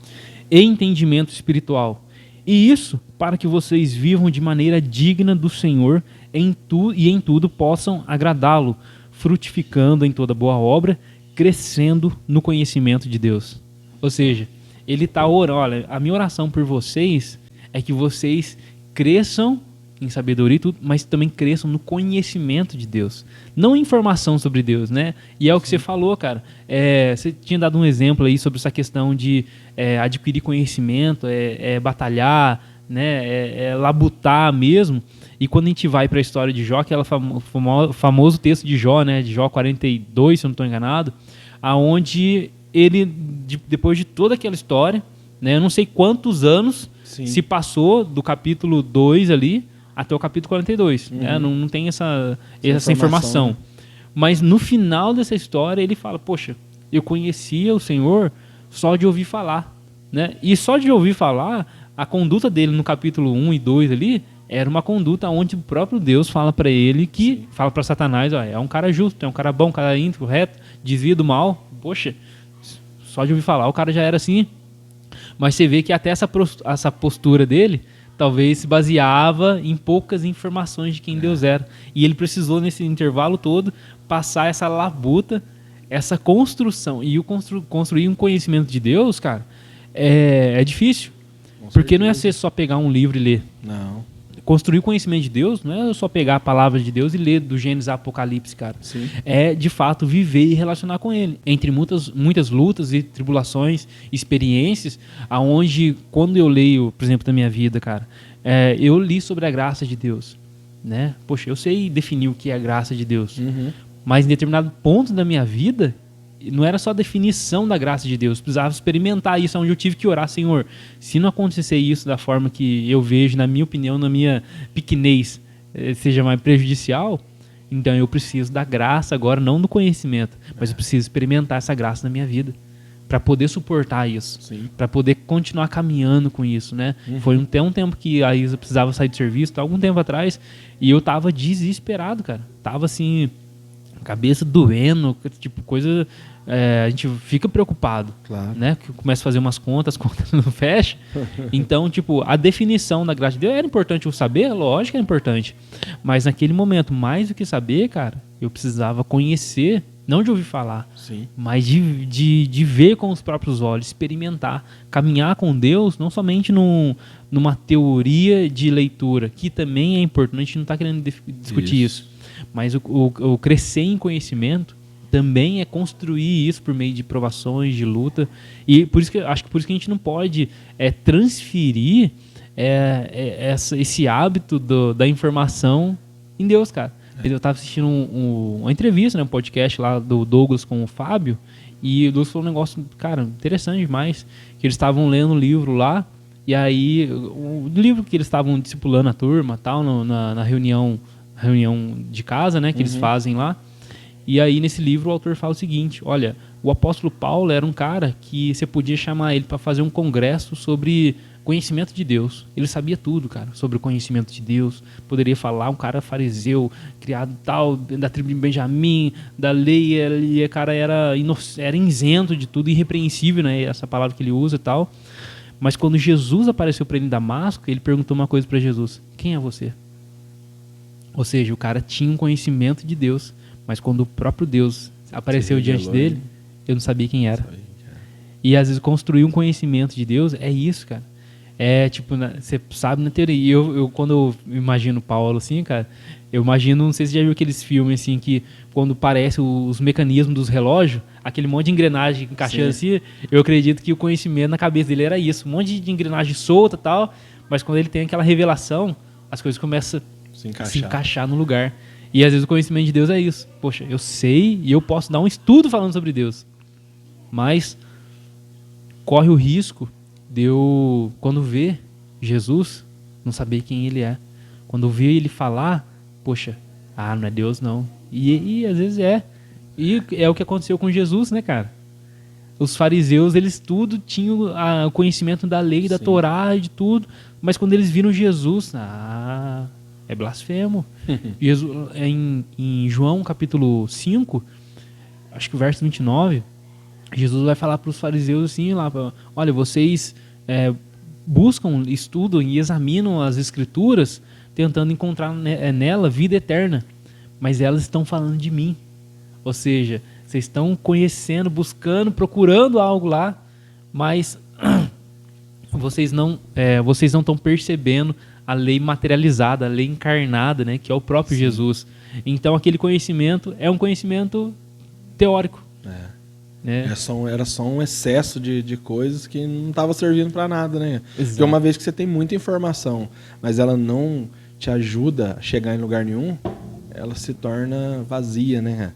e entendimento espiritual. E isso para que vocês vivam de maneira digna do Senhor e em tudo possam agradá-lo, frutificando em toda boa obra, crescendo no conhecimento de Deus. Ou seja, ele está orando, olha, a minha oração por vocês é que vocês cresçam em sabedoria e tudo, mas também cresçam no conhecimento de Deus. Não informação sobre Deus, né? E é o que você falou, cara. Você tinha dado um exemplo aí sobre essa questão de adquirir conhecimento, batalhar, né? Labutar mesmo. E quando a gente vai para a história de Jó, aquele famoso texto de Jó, né? De Jó 42, se eu não estou enganado, aonde ele, depois de toda aquela história, né? Eu não sei quantos anos se passou do capítulo 2 ali até o capítulo 42. Né? Não tem essa informação. Né? Mas no final dessa história ele fala, poxa, eu conhecia o Senhor só de ouvir falar. Né? E só de ouvir falar, a conduta dele no capítulo 1 e 2 ali era uma conduta onde o próprio Deus fala para ele fala para Satanás, ó, é um cara justo, é um cara bom, um cara íntegro, reto, desvia do mal. Poxa, só de ouvir falar o cara já era assim. Mas você vê que até essa postura dele talvez se baseava em poucas informações de quem Deus era. E ele precisou, nesse intervalo todo, passar essa labuta, essa construção. E construir um conhecimento de Deus, cara, é difícil. Porque não é você só pegar um livro e ler. Não. Construir o conhecimento de Deus não é só pegar a palavra de Deus e ler do Gênesis a Apocalipse, cara. Sim. É, de fato, viver e relacionar com Ele. Entre muitas lutas e tribulações, experiências, aonde, quando eu leio, por exemplo, da minha vida, cara, eu li sobre a graça de Deus. Né? Poxa, eu sei definir o que é a graça de Deus. Mas em determinado ponto da minha vida, não era só a definição da graça de Deus, precisava experimentar isso, onde eu tive que orar, Senhor, se não acontecer isso da forma que eu vejo, na minha opinião, na minha pequenez, seja mais prejudicial, então eu preciso da graça agora, não do conhecimento, mas eu preciso experimentar essa graça na minha vida, para poder suportar isso, para poder continuar caminhando com isso, né? Foi um tempo que a Isa precisava sair do serviço, algum tempo atrás, e eu tava desesperado, cara, tava assim, cabeça doendo, tipo, coisa... a gente fica preocupado, claro, né? Que começa a fazer umas contas não fecha. Então, tipo, a definição da graça de Deus era importante eu saber, lógico que é importante. Mas naquele momento, mais do que saber, cara, eu precisava conhecer Não de ouvir falar, Sim. mas de ver com os próprios olhos, experimentar, caminhar com Deus, não somente numa teoria de leitura, que também é importante, a gente não está querendo discutir isso. Mas o crescer em conhecimento também é construir isso por meio de provações, de luta. E por isso que acho que por isso que a gente não pode transferir esse hábito da informação em Deus, cara. Eu estava assistindo uma entrevista, né, um podcast lá do Douglas com o Fábio, e o Douglas falou um negócio, cara, interessante demais, que eles estavam lendo um livro lá, e aí o livro que eles estavam discipulando a turma, tal, na reunião de casa, né, que eles fazem lá. E aí nesse livro o autor fala o seguinte: olha, o apóstolo Paulo era um cara que você podia chamar ele para fazer um congresso sobre conhecimento de Deus. Ele sabia tudo, cara, sobre o conhecimento de Deus. Poderia falar, um cara fariseu, criado tal, da tribo de Benjamim, da lei, ele, cara, era isento de tudo, irrepreensível, né, essa palavra que ele usa e tal. Mas quando Jesus apareceu para ele em Damasco, ele perguntou uma coisa para Jesus: quem é você? Ou seja, o cara tinha um conhecimento de Deus, mas quando o próprio Deus apareceu diante dele, eu não sabia quem era. E às vezes construir um conhecimento de Deus é isso, cara. É tipo, você sabe na teoria. E eu quando eu imagino Paulo assim, cara, eu imagino, não sei se você já viu aqueles filmes assim, que quando parece os mecanismos dos relógios, aquele monte de engrenagem encaixando assim, eu acredito que o conhecimento na cabeça dele era isso. Um monte de engrenagem solta e tal, mas quando ele tem aquela revelação, as coisas começam a se encaixar no lugar. E às vezes o conhecimento de Deus é isso. Poxa, eu sei e eu posso dar um estudo falando sobre Deus. Mas corre o risco de eu, quando vê Jesus, não saber quem ele é. Quando vê ele falar, poxa, não é Deus não. E às vezes é. E é o que aconteceu com Jesus, né, cara? Os fariseus, eles tudo tinham o conhecimento da lei, da Torá, de tudo. Mas quando eles viram Jesus, é blasfemo. Jesus, em João capítulo 5, acho que o verso 29, Jesus vai falar para os fariseus assim, lá, olha, vocês buscam, estudam e examinam as escrituras, tentando encontrar nela vida eterna, mas elas estão falando de mim. Ou seja, vocês estão conhecendo, buscando, procurando algo lá, mas vocês não estão percebendo a lei materializada, a lei encarnada, né, que é o próprio Jesus. Então aquele conhecimento é um conhecimento teórico. Era só um excesso de coisas que não estava servindo para nada, né? Exato. Porque uma vez que você tem muita informação, mas ela não te ajuda a chegar em lugar nenhum, ela se torna vazia, né?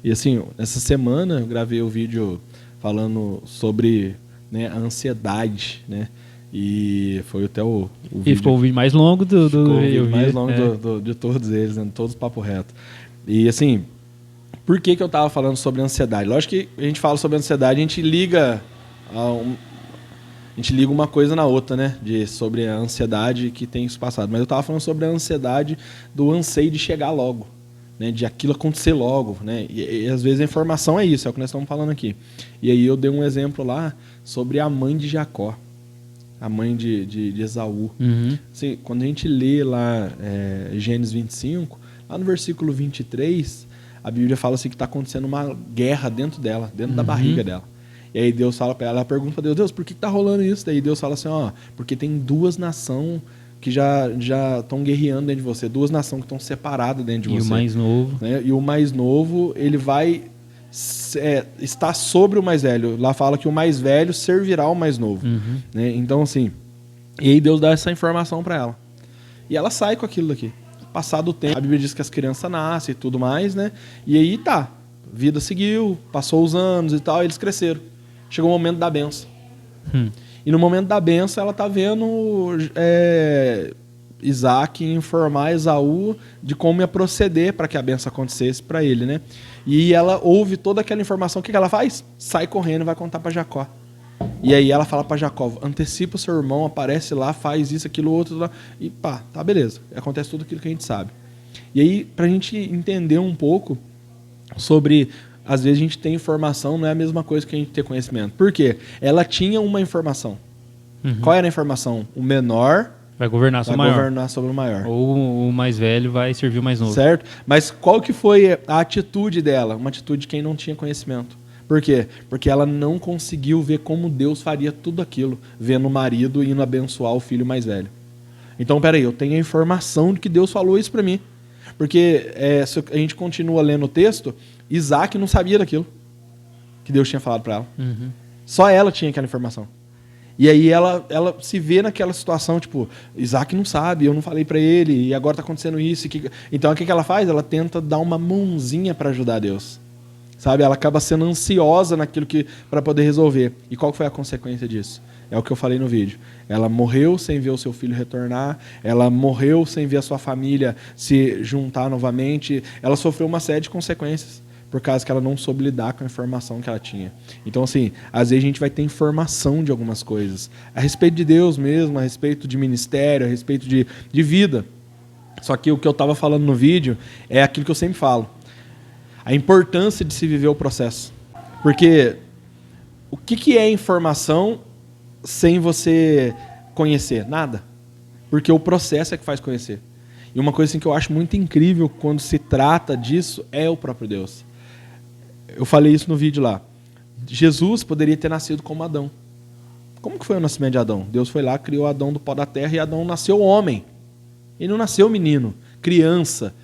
E assim, essa semana eu gravei o vídeo falando sobre, né, a ansiedade, né? E foi até o vídeo... E ficou o vídeo mais longo o vídeo mais longo de todos eles, né? Todos papo reto. E assim, por que eu tava falando sobre ansiedade? Lógico que a gente fala sobre ansiedade, a gente liga uma coisa na outra, né? Sobre a ansiedade que tem isso passado. Mas eu tava falando sobre a ansiedade do anseio de chegar logo, né? De aquilo acontecer logo, né? E às vezes a informação é isso, é o que nós estamos falando aqui. E aí eu dei um exemplo lá sobre a mãe de Jacó, a mãe de Esaú. Assim, quando a gente lê lá Gênesis 25, lá no versículo 23, a Bíblia fala assim que está acontecendo uma guerra dentro dela, dentro da barriga dela. E aí Deus fala para ela, pergunta para Deus, por que está rolando isso? Daí Deus fala assim, porque tem duas nações que já estão guerreando dentro de você, duas nações que estão separadas dentro de você. E o mais novo. Né? E o mais novo, ele vai estar sobre o mais velho. Lá fala que o mais velho servirá ao mais novo. Né? Então, assim, e aí Deus dá essa informação para ela. E ela sai com aquilo daqui. Passado o tempo, a Bíblia diz que as crianças nascem e tudo mais, né? E aí vida seguiu, passou os anos e tal, e eles cresceram. Chegou o momento da benção. E no momento da benção, ela tá vendo Isaac informar Esaú de como ia proceder para que a benção acontecesse para ele, né? E ela ouve toda aquela informação, o que ela faz? Sai correndo e vai contar para Jacó. E aí ela fala para Jacó, antecipa o seu irmão, aparece lá, faz isso, aquilo, outro, lá, e tá beleza. Acontece tudo aquilo que a gente sabe. E aí, pra gente entender um pouco sobre, às vezes a gente tem informação, não é a mesma coisa que a gente ter conhecimento. Por quê? Ela tinha uma informação. Qual era a informação? O menor Vai governar sobre o vai maior. governar sobre o maior. Ou o mais velho vai servir o mais novo. Certo? Mas qual que foi a atitude dela? Uma atitude de quem não tinha conhecimento. Por quê? Porque ela não conseguiu ver como Deus faria tudo aquilo, vendo o marido indo abençoar o filho mais velho. Então, peraí, eu tenho a informação de que Deus falou isso para mim. Porque se a gente continua lendo o texto, Isaac não sabia daquilo que Deus tinha falado para ela. Uhum. Só ela tinha aquela informação. E aí ela se vê naquela situação, tipo, Isaac não sabe, eu não falei para ele, e agora tá acontecendo isso. Então o que ela faz? Ela tenta dar uma mãozinha para ajudar Deus. Sabe? Ela acaba sendo ansiosa naquilo para poder resolver. E qual foi a consequência disso? É o que eu falei no vídeo. Ela morreu sem ver o seu filho retornar, ela morreu sem ver a sua família se juntar novamente, ela sofreu uma série de consequências por causa que ela não soube lidar com a informação que ela tinha. Então, assim, às vezes a gente vai ter informação de algumas coisas, a respeito de Deus mesmo, a respeito de ministério, a respeito de vida. Só que o que eu estava falando no vídeo é aquilo que eu sempre falo. A importância de se viver o processo. Porque o que é informação sem você conhecer? Nada. Porque o processo é que faz conhecer. E uma coisa assim, que eu acho muito incrível quando se trata disso é o próprio Deus. Eu falei isso no vídeo lá. Jesus poderia ter nascido como Adão. Como que foi o nascimento de Adão? Deus foi lá, criou Adão do pó da terra e Adão nasceu homem. Ele não nasceu menino, criança,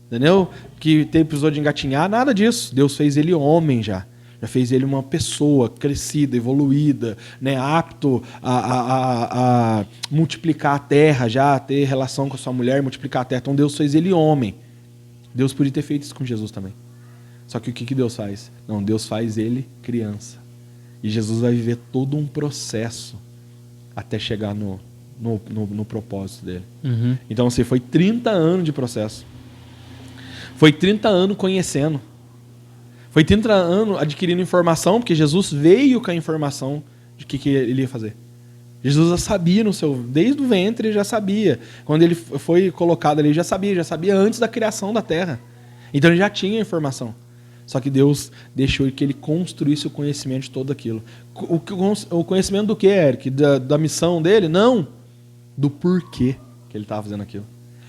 entendeu? Que precisou de engatinhar, nada disso. Deus fez ele homem já. Já fez ele uma pessoa crescida, evoluída, né, apto a multiplicar a terra, já ter relação com a sua mulher, multiplicar a terra. Então Deus fez ele homem. Deus podia ter feito isso com Jesus também. Só que o que Deus faz? Não, Deus faz ele criança. E Jesus vai viver todo um processo até chegar no propósito dele. Uhum. Então, assim, foi 30 anos de processo. Foi 30 anos conhecendo. Foi 30 anos adquirindo informação, porque Jesus veio com a informação de que ele ia fazer. Jesus já sabia desde o ventre, ele já sabia. Quando ele foi colocado ali, ele já sabia antes da criação da terra. Então ele já tinha a informação. Só que Deus deixou que ele construísse o conhecimento de tudo aquilo. O conhecimento do que, Eric? Da missão dele? Não. Do porquê que ele estava fazendo aquilo.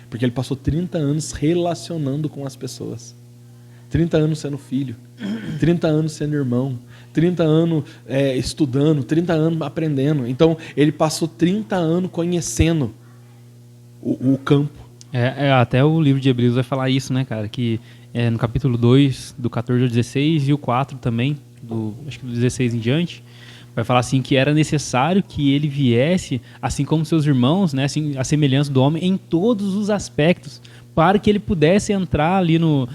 Porque ele passou 30 anos relacionando com as pessoas. 30 anos sendo filho. 30 anos sendo irmão. 30 anos estudando. 30 anos aprendendo. Então, ele passou 30 anos conhecendo o campo. Até o livro de Hebreus vai falar isso, né, cara? Que no capítulo 2, do 14 ao 16, e o 4 também, acho que do 16 em diante, vai falar assim que era necessário que ele viesse, assim como seus irmãos, né, assim, a semelhança do homem, em todos os aspectos, para que ele pudesse entrar ali no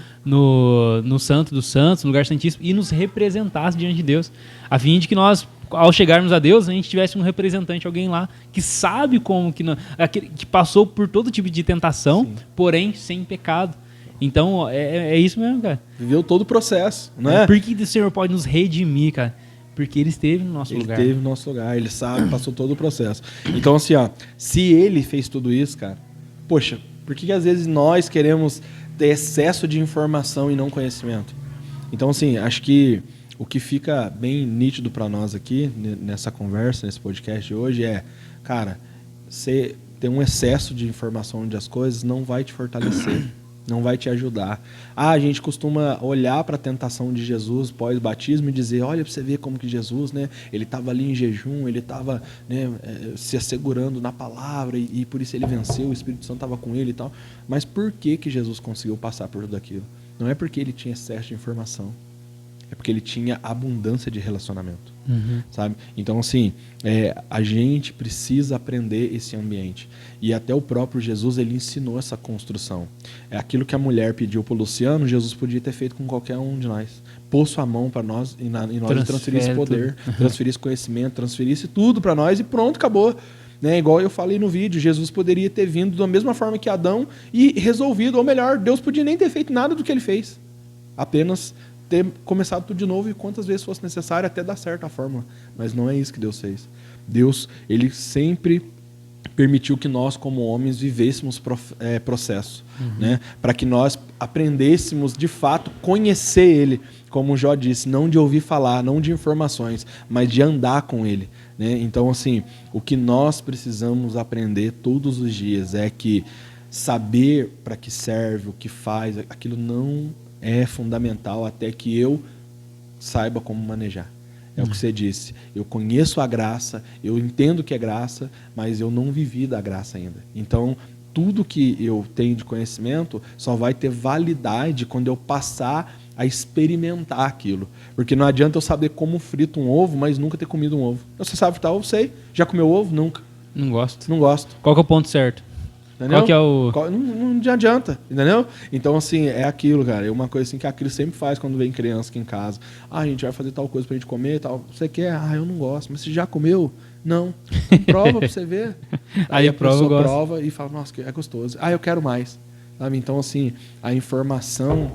Santo dos Santos, no lugar santíssimo, e nos representasse diante de Deus, a fim de que nós, ao chegarmos a Deus, a gente tivesse um representante, alguém lá, que sabe como, que passou por todo tipo de tentação, sim, porém sem pecado. Então, é isso mesmo, cara. Viveu todo o processo, né? Por que o Senhor pode nos redimir, cara? Porque ele esteve no nosso lugar. Ele esteve no nosso lugar, ele sabe, passou todo o processo. Então, assim, se ele fez tudo isso, cara, poxa, por que às vezes nós queremos ter excesso de informação e não conhecimento? Então, assim, acho que o que fica bem nítido para nós aqui, nessa conversa, nesse podcast de hoje, cara, você ter um excesso de informação de as coisas não vai te fortalecer. Não vai te ajudar. A gente costuma olhar para a tentação de Jesus pós-batismo e dizer, olha para você ver como que Jesus, né, ele estava ali em jejum, ele estava, né, se assegurando na palavra e por isso ele venceu, o Espírito Santo estava com ele e tal. Mas por que Jesus conseguiu passar por tudo aquilo? Não é porque ele tinha excesso de informação. É porque ele tinha abundância de relacionamento. Uhum. Sabe? Então, assim, a gente precisa aprender esse ambiente. E até o próprio Jesus, ele ensinou essa construção. É aquilo que a mulher pediu para o Luciano, Jesus podia ter feito com qualquer um de nós. Pôr sua mão para nós e nós transferisse poder, transferisse conhecimento, transferisse tudo para nós e pronto, acabou. Né? Igual eu falei no vídeo, Jesus poderia ter vindo da mesma forma que Adão e resolvido, ou melhor, Deus podia nem ter feito nada do que ele fez. Apenas ter começado tudo de novo e quantas vezes fosse necessário até dar certo a fórmula. Mas não é isso que Deus fez. Deus, ele sempre permitiu que nós, como homens, vivêssemos processo. Né? Para que nós aprendêssemos, de fato, conhecer ele como o Jó disse, não de ouvir falar, não de informações, mas de andar com ele, né? Então, assim, o que nós precisamos aprender todos os dias é que saber para que serve, o que faz, aquilo não é fundamental até que eu saiba como manejar. É o que você disse. Eu conheço a graça, eu entendo que é graça, mas eu não vivi da graça ainda. Então, tudo que eu tenho de conhecimento só vai ter validade quando eu passar a experimentar aquilo. Porque não adianta eu saber como frito um ovo, mas nunca ter comido um ovo. Você sabe fritar ovo? Sei. Já comeu ovo? Nunca. Não gosto. Não gosto. Qual que é o ponto certo? Entendeu? Qual que é o... Não adianta, entendeu? Então, assim, é aquilo, cara. É uma coisa assim que a Cris sempre faz quando vem criança aqui em casa. Ah, a gente vai fazer tal coisa pra gente comer e tal. Você quer? Ah, eu não gosto. Mas você já comeu? Não. Então, prova pra você ver. Aí a pessoa prova e fala, nossa, é gostoso. Ah, eu quero mais. Sabe? Então, assim, a informação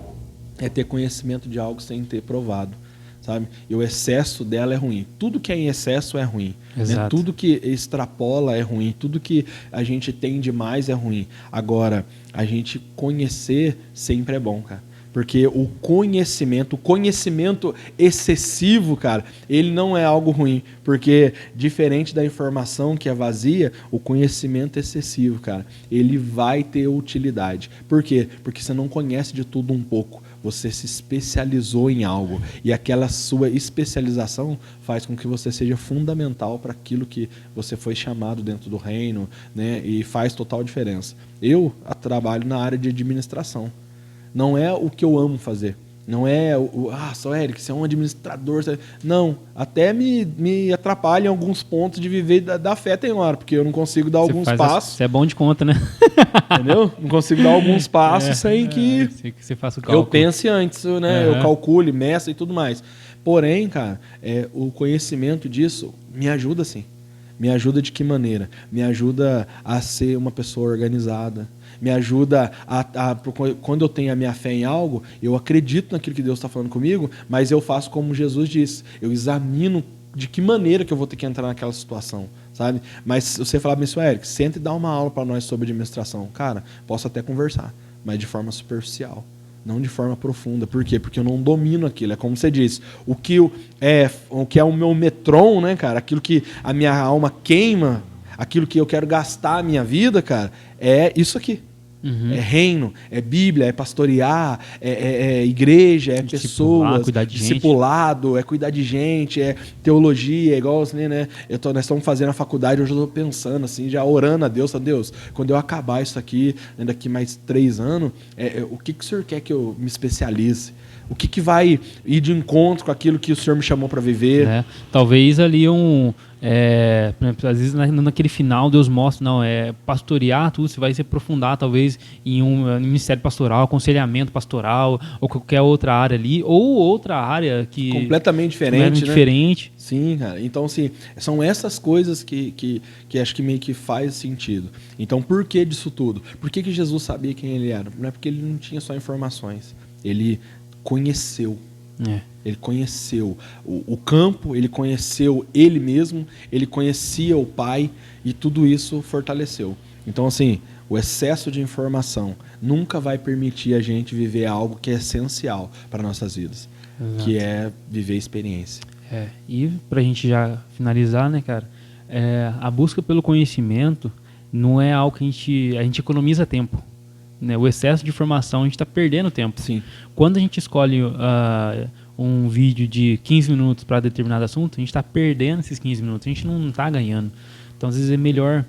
é ter conhecimento de algo sem ter provado. Sabe? E o excesso dela é ruim. Tudo que é em excesso é ruim. Né? Tudo que extrapola é ruim. Tudo que a gente tem demais é ruim. Agora, a gente conhecer sempre é bom, cara. Porque o conhecimento excessivo, cara, ele não é algo ruim. Porque, diferente da informação que é vazia, o conhecimento excessivo, cara, ele vai ter utilidade. Por quê? Porque você não conhece de tudo um pouco. Você se especializou em algo. E aquela sua especialização faz com que você seja fundamental para aquilo que você foi chamado dentro do reino, né? E faz total diferença. Eu trabalho na área de administração. Não é o que eu amo fazer. Não é só Eric, você é um administrador. Não, até me atrapalha em alguns pontos de viver da fé tem hora, porque eu não consigo dar alguns passos. Você é bom de conta, né? Entendeu? Não consigo dar alguns passos sem que você faça o cálculo. Eu pense antes, né? Eu calcule, meça e tudo mais. Porém, cara, o conhecimento disso me ajuda sim. Me ajuda de que maneira? Me ajuda a ser uma pessoa organizada. Me ajuda quando eu tenho a minha fé em algo, eu acredito naquilo que Deus está falando comigo, mas eu faço como Jesus disse. Eu examino de que maneira que eu vou ter que entrar naquela situação, sabe? Mas se você falar bem, Eric, senta e dá uma aula para nós sobre administração. Cara, posso até conversar, mas de forma superficial. Não de forma profunda. Por quê? Porque eu não domino aquilo. É como você disse. O que é o meu metron, né, cara? Aquilo que a minha alma queima, aquilo que eu quero gastar a minha vida, cara, é isso aqui. Uhum. É reino, é Bíblia, é pastorear, é igreja, é pessoas, discipulado, é cuidar de gente, é teologia, é igual assim, né? Nós estamos fazendo a faculdade, eu já estou pensando assim, já orando a Deus, quando eu acabar isso aqui, né, daqui mais 3 anos, o que o senhor quer que eu me especialize? O que vai ir de encontro com aquilo que o senhor me chamou para viver? Talvez ali às vezes naquele final Deus mostra, pastorear tudo, você vai se aprofundar talvez em um ministério pastoral, aconselhamento pastoral, ou qualquer outra área ali, ou outra área que... completamente diferente, né? Sim, cara. Então, assim, são essas coisas que acho que meio que faz sentido. Então, por que disso tudo? Por que Jesus sabia quem ele era? Não é porque ele não tinha só informações. Ele conheceu. Ele conheceu o campo, ele conheceu ele mesmo, ele conhecia o Pai e tudo isso fortaleceu. Então, assim, o excesso de informação nunca vai permitir a gente viver algo que é essencial para nossas vidas. Exato. Que é viver experiência. E pra gente já finalizar, né, cara, a busca pelo conhecimento não é algo que a gente economiza tempo. Né? O excesso de informação, a gente está perdendo tempo. Sim. Quando a gente escolhe um vídeo de 15 minutos para determinado assunto, a gente está perdendo esses 15 minutos, a gente não está ganhando. Então, às vezes é melhor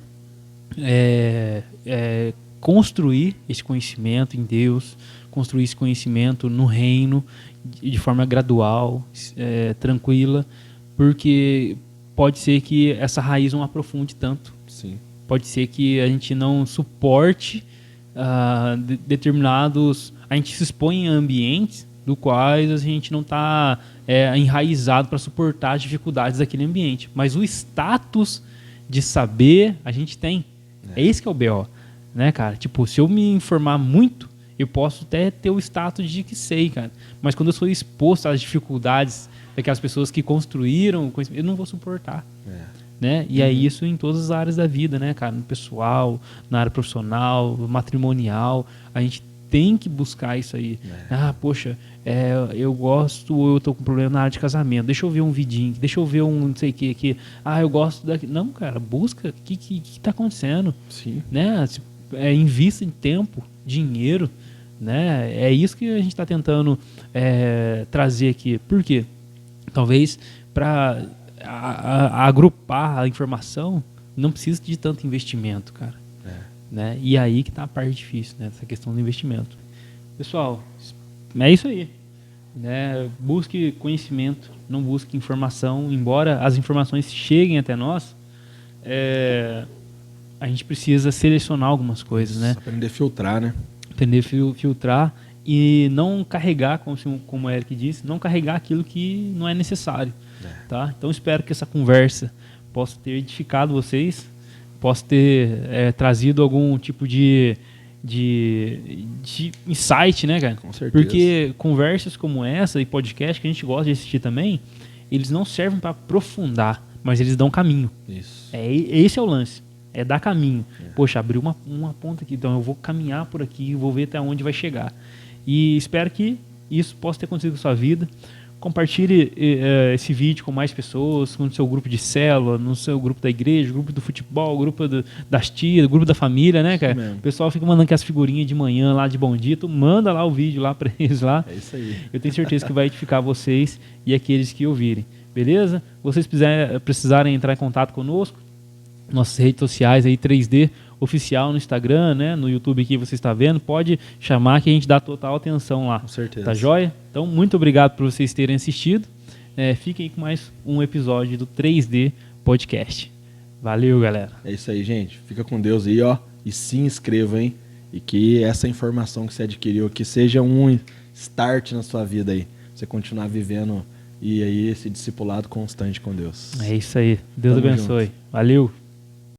construir esse conhecimento em Deus, construir esse conhecimento no reino de forma gradual, tranquila, porque pode ser que essa raiz não aprofunde tanto. Sim. Pode ser que a gente não suporte determinados... A gente se expõe em ambientes do quais a gente não está enraizado para suportar as dificuldades daquele ambiente. Mas o status de saber, a gente tem. É esse que é o BO. Né, cara? Tipo, se eu me informar muito, eu posso até ter o status de que sei, cara. Mas quando eu sou exposto às dificuldades daquelas pessoas que construíram, eu não vou suportar. Né? E é isso em todas as áreas da vida, né, cara? No pessoal, na área profissional, matrimonial. A gente tem que buscar isso aí. Poxa, eu gosto, eu tô com problema na área de casamento, deixa eu ver um vidinho, deixa eu ver um não sei o que aqui. Eu gosto daqui. Não, cara, busca o que tá acontecendo. Sim. Né? Invista em tempo, dinheiro, né? É isso que a gente está tentando trazer aqui. Por quê? Talvez para agrupar a informação não precisa de tanto investimento, cara. Né? E aí que está a parte difícil, né? Essa questão do investimento. Pessoal, é isso aí. Né? Busque conhecimento, não busque informação. Embora as informações cheguem até nós, a gente precisa selecionar algumas coisas, né? Aprender a filtrar, né? Aprender a filtrar e não carregar, como o Eric disse, não carregar aquilo que não é necessário. Tá? Então espero que essa conversa possa ter edificado vocês, possa ter trazido algum tipo de insight, né, cara? Com certeza. Porque conversas como essa e podcast que a gente gosta de assistir também, eles não servem para aprofundar, mas eles dão caminho. Isso. Esse é o lance. É dar caminho. Poxa, abriu uma ponta aqui, então eu vou caminhar por aqui e vou ver até onde vai chegar. E espero que isso possa ter acontecido com a sua vida. Compartilhe esse vídeo com mais pessoas, no seu grupo de célula, no seu grupo da igreja, grupo do futebol, grupo das tias, grupo da família, né, cara? O pessoal fica mandando aquelas figurinhas de manhã lá de bom dia, tu manda lá o vídeo lá pra eles lá. É isso aí. Eu tenho certeza que vai edificar vocês e aqueles que ouvirem. Beleza? Vocês precisarem entrar em contato conosco, nossas redes sociais aí, 3D Oficial no Instagram, né? No YouTube aqui você está vendo, pode chamar que a gente dá total atenção lá. Com certeza. Tá joia? Então, muito obrigado por vocês terem assistido. Fiquem aí com mais um episódio do 3D Podcast. Valeu, galera. É isso aí, gente. Fica com Deus aí, ó. E se inscreva, hein? E que essa informação que você adquiriu aqui seja um start na sua vida aí. Você continuar vivendo e aí esse discipulado constante com Deus. É isso aí. Deus abençoe. Valeu.